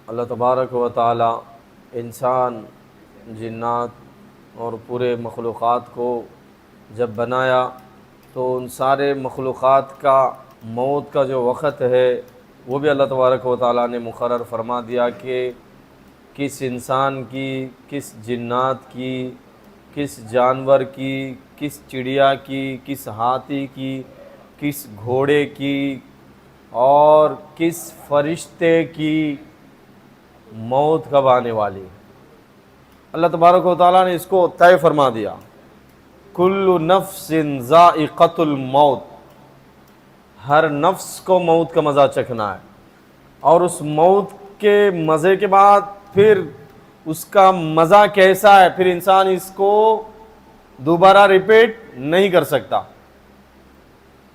اللہ تبارک و تعالی انسان، جنات اور پورے مخلوقات کو جب بنایا تو ان سارے مخلوقات کا موت کا جو وقت ہے وہ بھی اللہ تبارک و تعالی نے مقرر فرما دیا کہ کس انسان کی، کس جنات کی، کس جانور کی، کس چڑیا کی، کس ہاتھی کی، کس گھوڑے کی اور کس فرشتے کی موت کب آنے والی ہے۔ اللہ تبارک و تعالیٰ نے اس کو طے فرما دیا، کل نفس ذائقۃ الموت، ہر نفس کو موت کا مزہ چکھنا ہے، اور اس موت کے مزے کے بعد پھر اس کا مزہ کیسا ہے، پھر انسان اس کو دوبارہ ریپیٹ نہیں کر سکتا۔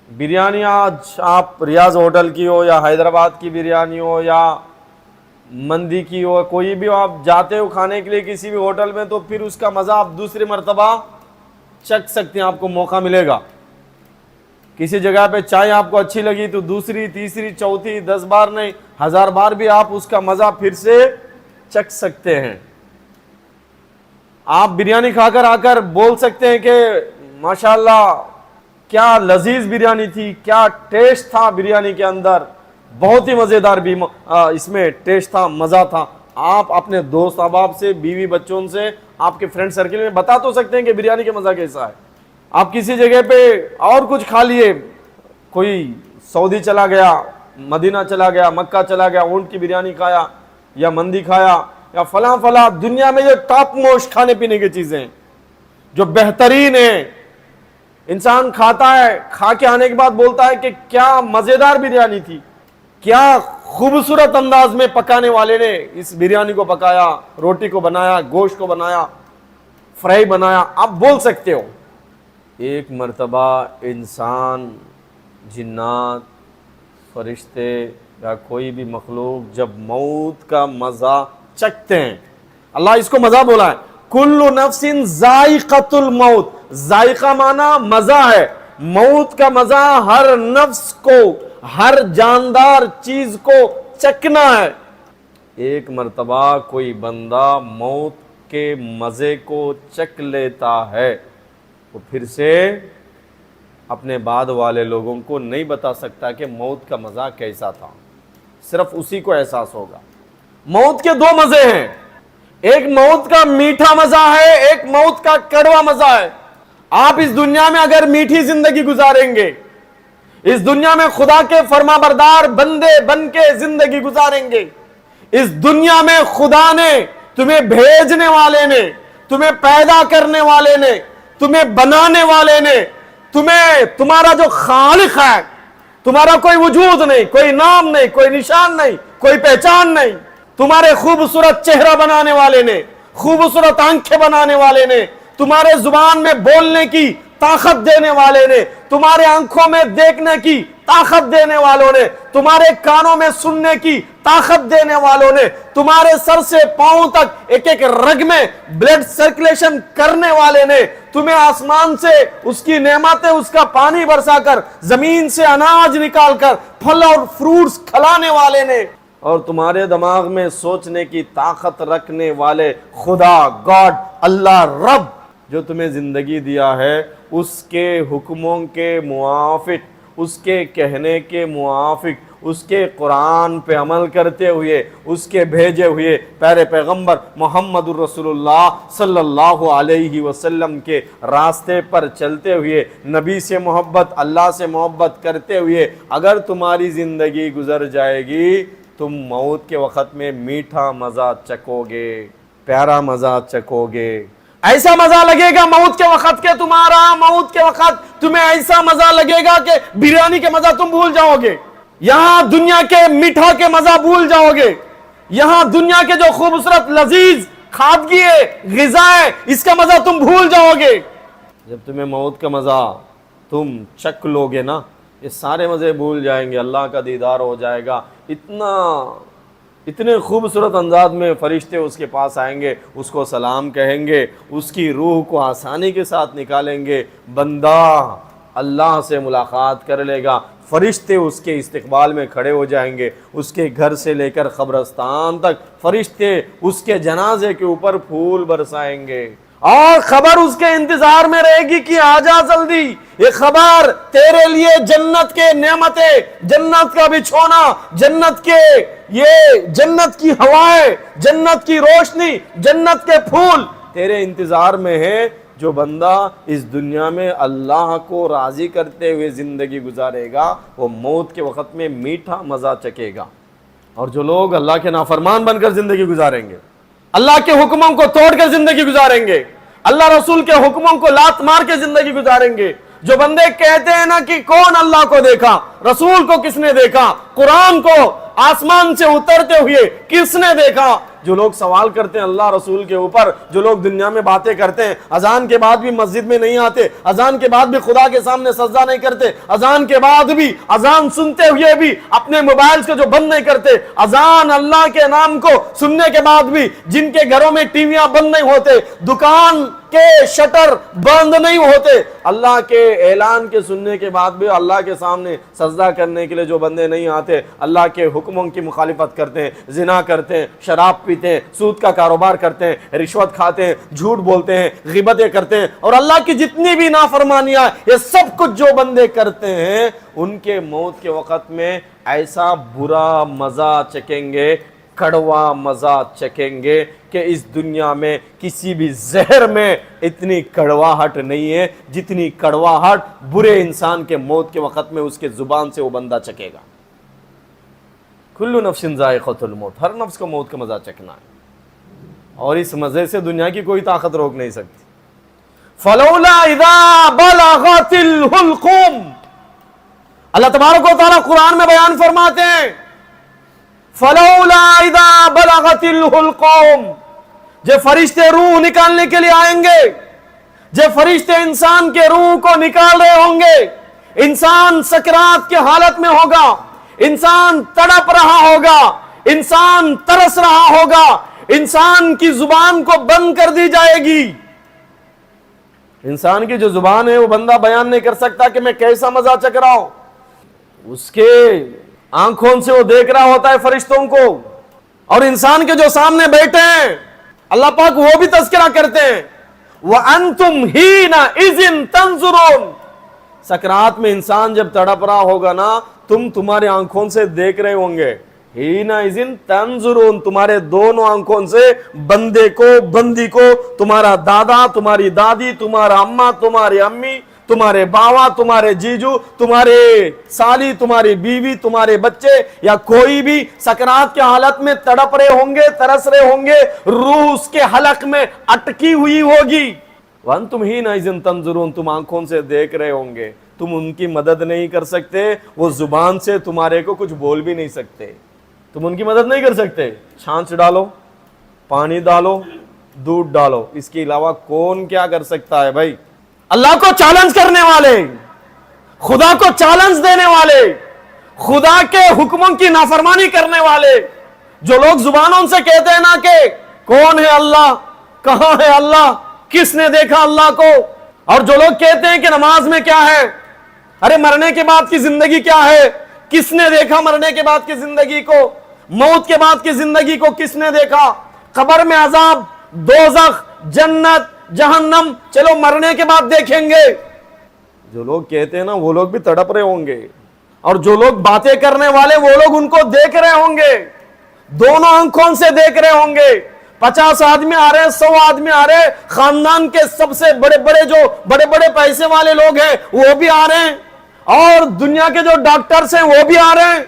بریانی آج آپ ریاض ہوٹل کی ہو یا حیدرآباد کی بریانی ہو یا مندی کی ہو، کوئی بھی آپ جاتے ہو کھانے کے لیے کسی بھی ہوٹل میں، تو پھر اس کا مزہ آپ دوسری مرتبہ چکھ سکتے ہیں، آپ کو موقع ملے گا۔ کسی جگہ پہ چائے آپ کو اچھی لگی تو دوسری، تیسری، چوتھی، 10 بار نہیں 1000 بار بھی آپ اس کا مزہ پھر سے چکھ سکتے ہیں۔ آپ بریانی کھا کر آ کر بول سکتے ہیں کہ ماشاءاللہ کیا لذیذ بریانی تھی، کیا ٹیسٹ تھا بریانی کے اندر، بہت ہی مزیدار بھی اس میں ٹیسٹ تھا، مزہ تھا۔ آپ اپنے دوست احباب سے، بیوی بچوں سے، آپ کے فرینڈ سرکل میں بتا تو سکتے ہیں کہ بریانی کا مزہ کیسا ہے۔ آپ کسی جگہ پہ اور کچھ کھا لیے، کوئی سعودی چلا گیا، مدینہ چلا گیا، مکہ چلا گیا، اونٹ کی بریانی کھایا یا مندی کھایا یا فلاں فلاں، دنیا میں یہ ٹاپ موسٹ کھانے پینے کی چیزیں جو بہترین ہیں، انسان کھاتا ہے، کھا کے آنے کے بعد بولتا ہے کہ کیا مزیدار بریانی تھی، کیا خوبصورت انداز میں پکانے والے نے اس بریانی کو پکایا، روٹی کو بنایا، گوشت کو بنایا، فرائی بنایا، آپ بول سکتے ہو۔ ایک مرتبہ انسان، جنات، فرشتے یا کوئی بھی مخلوق جب موت کا مزہ چکھتے ہیں، اللہ اس کو مزہ بولا ہے، کل نفس ذائقۃ الموت، ذائقہ مانا مزہ ہے، موت کا مزہ ہر نفس کو، ہر جاندار چیز کو چکھنا ہے۔ ایک مرتبہ کوئی بندہ موت کے مزے کو چکھ لیتا ہے تو پھر سے اپنے بعد والے لوگوں کو نہیں بتا سکتا کہ موت کا مزہ کیسا تھا، صرف اسی کو احساس ہوگا۔ موت کے 2 مزے ہیں، ایک موت کا میٹھا مزہ ہے، ایک موت کا کڑوا مزہ ہے۔ آپ اس دنیا میں اگر میٹھی زندگی گزاریں گے، اس دنیا میں خدا کے فرما بردار بندے بن کے زندگی گزاریں گے، اس دنیا میں خدا نے تمہیں بھیجنے والے نے، تمہیں پیدا کرنے والے نے، تمہیں بنانے والے نے، تمہارا جو خالق ہے، تمہارا کوئی وجود نہیں، کوئی نام نہیں، کوئی نشان نہیں، کوئی پہچان نہیں، تمہارے خوبصورت چہرہ بنانے والے نے، خوبصورت آنکھیں بنانے والے نے، تمہارے زبان میں بولنے کی طاقت دینے والے نے، تمہارے آنکھوں میں دیکھنے کی طاقت دینے والوں نے، تمہارے کانوں میں سننے کی طاقت دینے والوں نے، تمہارے سر سے پاؤں تک ایک ایک رگ میں بلڈ سرکولیشن کرنے والے نے، تمہیں آسمان سے اس کی نعمتیں، اس کا پانی برسا کر، زمین سے اناج نکال کر پھل اور فروٹس کھلانے والے نے، اور تمہارے دماغ میں سوچنے کی طاقت رکھنے والے خدا، گاڈ، اللہ، رب جو تمہیں زندگی دیا ہے، اس کے حکموں کے موافق، اس کے کہنے کے موافق، اس کے قرآن پہ عمل کرتے ہوئے، اس کے بھیجے ہوئے پیارے پیغمبر محمد الرسول اللہ صلی اللہ علیہ وسلم کے راستے پر چلتے ہوئے، نبی سے محبت، اللہ سے محبت کرتے ہوئے اگر تمہاری زندگی گزر جائے گی، تم موت کے وقت میں میٹھا مزہ چکھو گے، پیارا مزہ چکھو گے، ایسا مزہ لگے گا موت کے وقت کے تمہارا، موت کے وقت تمہیں ایسا مزہ لگے گا کہ بریانی کے مزہ تم بھول جاؤ گے، یہاں دنیا کے میٹھا کے مزہ بھول جاؤ گے، یہاں دنیا کے جو خوبصورت لذیذ کھادگی ہے، غذا ہے، اس کا مزہ تم بھول جاؤ گے۔ جب تمہیں موت کا مزہ تم چکھ لو گے نا، یہ سارے مزے بھول جائیں گے، اللہ کا دیدار ہو جائے گا، اتنے خوبصورت انداز میں فرشتے اس کے پاس آئیں گے، اس کو سلام کہیں گے، اس کی روح کو آسانی کے ساتھ نکالیں گے، بندہ اللہ سے ملاقات کر لے گا، فرشتے اس کے استقبال میں کھڑے ہو جائیں گے، اس کے گھر سے لے کر قبرستان تک فرشتے اس کے جنازے کے اوپر پھول برسائیں گے، اور خبر اس کے انتظار میں رہے گی کہ آجا جلدی، یہ خبر تیرے لیے جنت کے نعمتیں، جنت کا بچھونا، جنت کے یہ جنت کی ہوائیں، جنت کی روشنی، جنت کے پھول تیرے انتظار میں ہے۔ جو بندہ اس دنیا میں اللہ کو راضی کرتے ہوئے زندگی گزارے گا وہ موت کے وقت میں میٹھا مزہ چکے گا، اور جو لوگ اللہ کے نافرمان بن کر زندگی گزاریں گے، اللہ کے حکموں کو توڑ کر زندگی گزاریں گے، اللہ رسول کے حکموں کو لات مار کے زندگی گزاریں گے، جو بندے کہتے ہیں نا کہ کون اللہ کو دیکھا، رسول کو کس نے دیکھا، قرآن کو آسمان سے اترتے ہوئے کس نے دیکھا، جو لوگ سوال کرتے ہیں اللہ رسول کے اوپر، جو لوگ دنیا میں باتیں کرتے ہیں، اذان کے بعد بھی مسجد میں نہیں آتے، اذان کے بعد بھی خدا کے سامنے سجدہ نہیں کرتے، اذان کے بعد بھی، اذان سنتے ہوئے بھی اپنے موبائلز کو جو بند نہیں کرتے، اذان اللہ کے نام کو سننے کے بعد بھی جن کے گھروں میں ٹی ویاں بند نہیں ہوتے، دکان کے شٹر بند نہیں ہوتے، اللہ کے اعلان کے سننے کے بعد بھی اللہ کے سامنے سجدہ کرنے کے لیے جو بندے نہیں آتے، اللہ کے حکموں کی مخالفت کرتے ہیں، زنا کرتے ہیں، شراب پیتے ہیں، سود کا کاروبار کرتے ہیں، رشوت کھاتے ہیں، جھوٹ بولتے ہیں، غیبتیں کرتے ہیں، اور اللہ کی جتنی بھی نافرمانیاں یہ سب کچھ جو بندے کرتے ہیں، ان کے موت کے وقت میں ایسا برا مزہ چکیں گے، کڑوا مزہ چکیں گے کہ اس دنیا میں کسی بھی زہر میں اتنی کڑواہٹ نہیں ہے جتنی کڑواہٹ برے انسان کے موت کے وقت میں اس کے زبان سے وہ بندہ چکے گا۔ کل نفس ذائقۃ الموت، ہر نفس کو موت کا مزہ چکنا ہے، اور اس مزے سے دنیا کی کوئی طاقت روک نہیں سکتی۔ فلولا اذا بلغت الحلقوم، اللہ تبارک و تعالیٰ قرآن میں بیان فرماتے ہیں فلولا اذا بلغت الحلقوم، جو فرشتے روح نکالنے کے لیے آئیں گے، جو فرشتے انسان کے روح کو نکال رہے ہوں گے، انسان سکرات کے حالت میں ہوگا، انسان تڑپ رہا ہوگا، انسان ترس رہا ہوگا، انسان کی زبان کو بند کر دی جائے گی۔ انسان کی جو زبان ہے وہ بندہ بیان نہیں کر سکتا کہ میں کیسا مزہ چک رہا ہوں، اس کے آنکھوں سے وہ دیکھ رہا ہوتا ہے فرشتوں کو، اور انسان کے جو سامنے بیٹھے ہیں اللہ پاک وہ بھی تذکرہ کرتے ہیں وَأَنْتُمْ حِينَئِذٍ تَنْظُرُونَ، سکرات میں انسان جب تڑپ رہا ہوگا نا تم تمہارے آنکھوں سے دیکھ رہے ہوں گے، حِينَئِذٍ تَنْظُرُونَ، تمہارے دونوں آنکھوں سے بندے کو، بندی کو، تمہارا دادا، تمہاری دادی، تمہارا اماں، تمہاری امی، تمہارے باوا، تمہارے جیجو، تمہارے سالی، تمہاری بیوی، تمہارے بچے، یا کوئی بھی سکرات کے حالت میں تڑپ رہے ہوں گے، ترس رہے ہوں گے، روح اس کے حلق میں اٹکی ہوئی ہوگی۔ وَأَنْتُمْ حِينَئِذٍ تَنْظُرُونَ، تم آنکھوں سے دیکھ رہے ہوں گے، تم ان کی مدد نہیں کر سکتے، وہ زبان سے تمہارے کو کچھ بول بھی نہیں سکتے، تم ان کی مدد نہیں کر سکتے، چھانچ ڈالو، پانی ڈالو، دودھ ڈالو، اس کے علاوہ کون کیا کر سکتا ہے بھائی؟ اللہ کو چیلنج کرنے والے، خدا کو چیلنج دینے والے، خدا کے حکموں کی نافرمانی کرنے والے، جو لوگ زبانوں سے کہتے ہیں نا کہ کون ہے اللہ، کہاں ہے اللہ، کس نے دیکھا اللہ کو، اور جو لوگ کہتے ہیں کہ نماز میں کیا ہے، ارے مرنے کے بعد کی زندگی کیا ہے، کس نے دیکھا مرنے کے بعد کی زندگی کو، موت کے بعد کی زندگی کو کس نے دیکھا، قبر میں عذاب، دوزخ، جنت، جہنم، چلو مرنے کے بعد دیکھیں گے، جو لوگ کہتے ہیں نا وہ لوگ بھی تڑپ رہے ہوں گے، اور جو لوگ باتیں کرنے والے وہ لوگ ان کو دیکھ رہے ہوں گے، دونوں آنکھوں سے دیکھ رہے ہوں گے، 50 آدمی آ رہے ہیں، 100 آدمی آ رہے ہیں، خاندان کے سب سے بڑے بڑے جو بڑے بڑے پیسے والے لوگ ہیں وہ بھی آ رہے ہیں، اور دنیا کے جو ڈاکٹرز ہیں وہ بھی آ رہے ہیں۔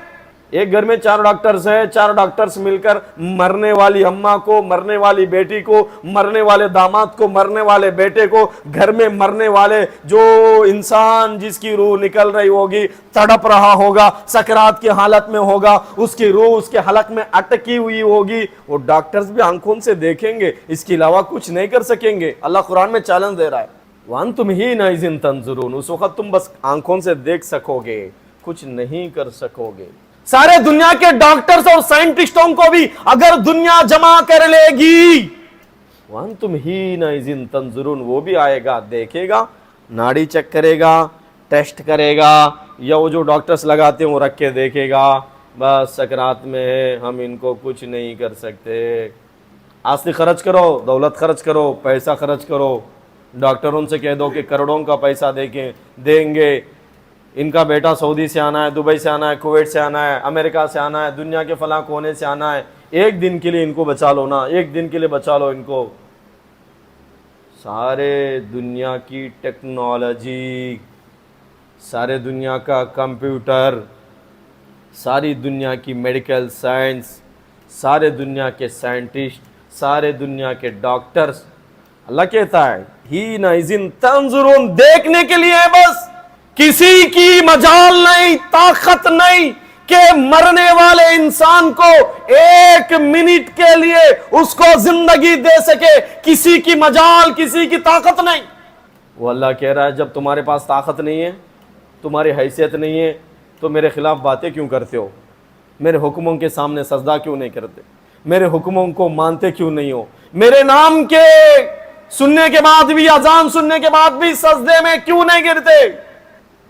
ایک گھر میں 4 ڈاکٹرز ہیں، 4 ڈاکٹرز مل کر مرنے والی اماں کو، مرنے والی بیٹی کو، مرنے والے داماد کو، مرنے والے بیٹے کو، گھر میں مرنے والے جو انسان جس کی روح نکل رہی ہوگی، تڑپ رہا ہوگا، سکرات کی حالت میں ہوگا، اس کی روح اس کے حلق میں اٹکی ہوئی ہوگی، وہ ڈاکٹرز بھی آنکھوں سے دیکھیں گے، اس کے علاوہ کچھ نہیں کر سکیں گے۔ اللہ قرآن میں چیلنج دے رہا ہے وَأَنْتُمْ حِينَئِذٍ تَنْظُرُونَ، اس وقت تم بس آنکھوں سے دیکھ سکو گے، کچھ نہیں کر سکو گے۔ سارے دنیا کے ڈاکٹرز اور سائنٹسٹوں کو بھی اگر دنیا جمع کر لے گی، وَأَنْتُمْ حِينَئِذٍ تَنْظُرُونَ، وہ بھی آئے گا، دیکھے گا، ناڑی چیک کرے گا، ٹیسٹ کرے گا یا وہ جو ڈاکٹرز لگاتے ہیں وہ رکھ کے دیکھے گا بس سکرات میں ہے ہم ان کو کچھ نہیں کر سکتے. آستی خرچ کرو, دولت خرچ کرو, پیسہ خرچ کرو, ڈاکٹروں سے کہہ دو کہ کروڑوں کا پیسہ دیں گے, ان کا بیٹا سعودی سے آنا ہے, دبئی سے آنا ہے, کویت سے آنا ہے, امریکہ سے آنا ہے, دنیا کے فلاں کونے سے آنا ہے, ایک دن کے لیے ان کو بچا لو نا, ایک دن کے لیے بچا لو ان کو. سارے دنیا کی ٹیکنالوجی, سارے دنیا کا کمپیوٹر, ساری دنیا کی میڈیکل سائنس, سارے دنیا کے سائنٹسٹ, سارے دنیا کے ڈاکٹرز, اللہ کہتا ہے ہی نَإِذٍ تَنظُرُونَ, دیکھنے کے لیے ہے بس, کسی کی مجال نہیں, طاقت نہیں کہ مرنے والے انسان کو ایک منٹ کے لیے اس کو زندگی دے سکے, کسی کی مجال, کسی کی طاقت نہیں. وہ اللہ کہہ رہا ہے جب تمہارے پاس طاقت نہیں ہے, تمہاری حیثیت نہیں ہے, تو میرے خلاف باتیں کیوں کرتے ہو, میرے حکموں کے سامنے سجدہ کیوں نہیں کرتے, میرے حکموں کو مانتے کیوں نہیں ہو, میرے نام کے سننے کے بعد بھی, اذان سننے کے بعد بھی سجدے میں کیوں نہیں گرتے.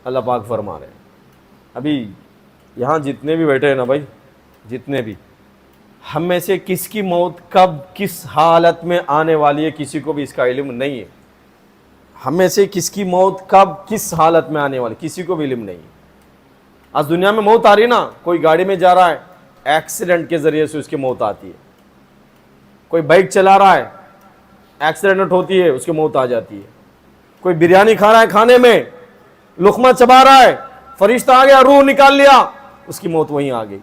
اللہ پاک فرما رہے ہیں. ابھی یہاں جتنے بھی بیٹھے ہیں نا بھائی, جتنے بھی, ہم میں سے کس کی موت کب کس حالت میں آنے والی ہے کسی کو بھی اس کا علم نہیں ہے. ہم میں سے کس کی موت کب کس حالت میں آنے والی کسی کو بھی علم نہیں ہے. آج دنیا میں موت آ رہی نا, کوئی گاڑی میں جا رہا ہے, ایکسیڈنٹ کے ذریعے سے اس کی موت آتی ہے. کوئی بائک چلا رہا ہے, ایکسیڈنٹ ہوتی ہے, اس کی موت آ جاتی ہے. کوئی بریانی کھا رہا ہے, کھانے میں لقمہ چبا رہا ہے, فرشتہ آ گیا, روح نکال لیا, اس کی موت وہیں آ گئی.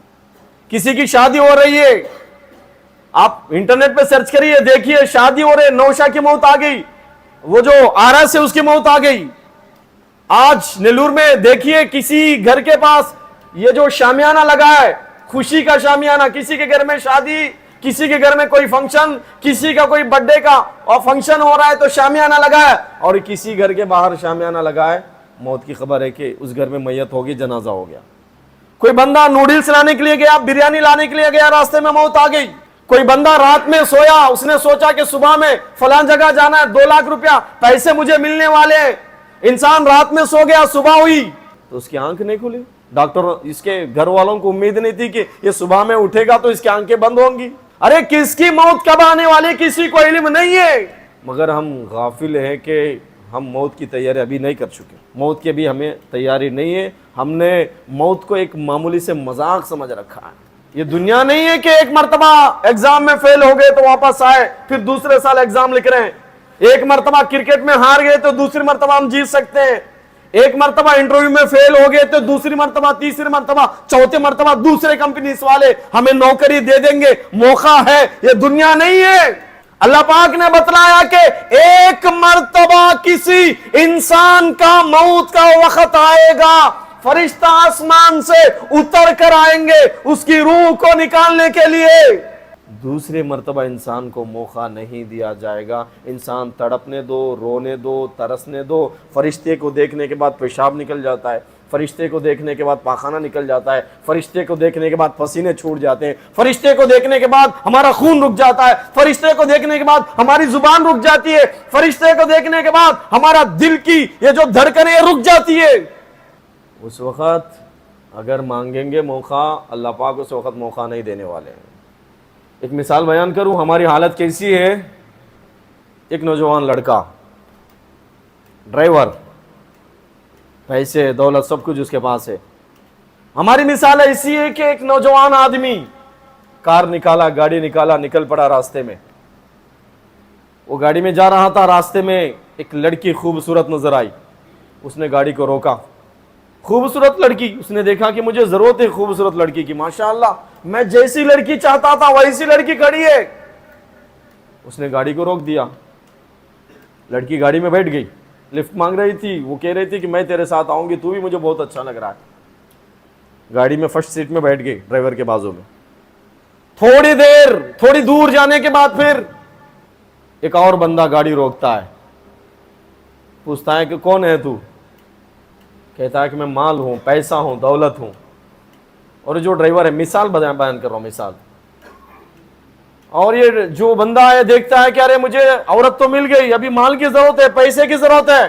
کسی کی شادی ہو رہی ہے, آپ انٹرنیٹ پہ سرچ کریے, دیکھیے شادی ہو رہی ہے, نوشا کی موت آ گئی, وہ جو آرس ہے اس کی موت آ گئی. آج نیلور میں دیکھیے کسی گھر کے پاس یہ جو شامیانہ لگا ہے, خوشی کا شامیانہ, کسی کے گھر میں شادی, کسی کے گھر میں کوئی فنکشن, کسی کا کوئی برتھ ڈے کا اور فنکشن ہو رہا ہے تو شامیانہ لگا ہے, اور کسی گھر کے باہر شامیانہ لگا ہے, موت کی خبر ہے کہ اس گھر میں میت ہوگی, جنازہ ہو گیا. کوئی بندہ نوڈلز لانے کے لیے گیا, بریانی لانے کے لیے گیا, راستے میں موت آ گئی. کوئی بندہ رات میں سویا, اس نے سوچا کہ صبح میں فلان جگہ جانا ہے, 2 لاکھ روپیہ پیسے مجھے ملنے والے ہیں. انسان رات میں سو گیا, صبح ہوئی تو اس کی آنکھ نہیں کھلی. ڈاکٹر, اس کے گھر والوں کو امید نہیں تھی کہ یہ صبح میں اٹھے گا تو اس کی آنکھیں بند ہوں گی. ارے کس کی موت کب آنے والی کسی کو علم نہیں ہے, مگر ہم غافل ہیں کہ ہم موت کی تیاری ابھی نہیں کر چکے. موت کی بھی ہمیں تیاری نہیں ہے. ہم نے موت کو ایک معمولی سے مذاق سمجھ رکھا ہے. یہ دنیا نہیں ہے کہ ایک مرتبہ ایگزام میں فیل ہو گئے تو واپس آئے, پھر دوسرے سال ایگزام لکھ رہے ہیں. ایک مرتبہ کرکٹ میں ہار گئے تو دوسری مرتبہ ہم جیت سکتے ہیں. ایک مرتبہ انٹرویو میں فیل ہو گئے تو دوسری مرتبہ, تیسری مرتبہ, چوتھے مرتبہ دوسرے کمپنیز والے ہمیں نوکری دے دیں گے. موقع ہے, یہ دنیا نہیں ہے. اللہ پاک نے بتلایا کہ ایک مرتبہ کسی انسان کا موت کا وقت آئے گا, فرشتہ آسمان سے اتر کر آئیں گے اس کی روح کو نکالنے کے لیے. دوسرے مرتبہ انسان کو موقع نہیں دیا جائے گا. انسان تڑپنے دو, رونے دو, ترسنے دو. فرشتے کو دیکھنے کے بعد پیشاب نکل جاتا ہے, فرشتے کو دیکھنے کے بعد پاخانہ نکل جاتا ہے, فرشتے کو دیکھنے کے بعد پسینے چھوٹ جاتے ہیں, فرشتے کو دیکھنے کے بعد ہمارا خون رک جاتا ہے, فرشتے کو دیکھنے کے بعد ہماری زبان رک جاتی ہے, فرشتے کو دیکھنے کے بعد ہمارا دل کی یہ جو دھڑکنیں رک جاتی ہے. اس وقت اگر مانگیں گے موقع, اللہ پاک اس وقت موقع نہیں دینے والے ہیں. ایک مثال بیان کروں, ہماری حالت کیسی ہے. ایک نوجوان لڑکا, ڈرائیور, پیسے دولت سب کچھ اس کے پاس ہے. ہماری مثال ایسی ہے کہ ایک نوجوان آدمی کار نکالا, گاڑی نکالا, نکل پڑا راستے میں. وہ گاڑی میں جا رہا تھا, راستے میں ایک لڑکی خوبصورت نظر آئی. اس نے گاڑی کو روکا. خوبصورت لڑکی, اس نے دیکھا کہ مجھے ضرورت ہے خوبصورت لڑکی کی, ماشاءاللہ میں جیسی لڑکی چاہتا تھا ویسی لڑکی کھڑی ہے. اس نے گاڑی کو روک دیا. لڑکی گاڑی میں بیٹھ گئی, لفٹ مانگ رہی تھی. وہ کہہ رہی تھی کہ میں تیرے ساتھ آؤں گی, تو بھی مجھے بہت اچھا لگ رہا ہے. گاڑی میں فرسٹ سیٹ میں بیٹھ گئی, ڈرائیور کے بازو میں. تھوڑی دور جانے کے بعد پھر ایک اور بندہ گاڑی روکتا ہے, پوچھتا ہے کہ کون ہے تو؟ کہتا ہے کہ میں مال ہوں, پیسہ ہوں, دولت ہوں. اور جو ڈرائیور ہے, مثال بیان کر رہا ہوں, مثال. اور یہ جو بندہ ہے دیکھتا ہے کہ ارے مجھے عورت تو مل گئی, ابھی مال کی ضرورت ہے, پیسے کی ضرورت ہے.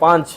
5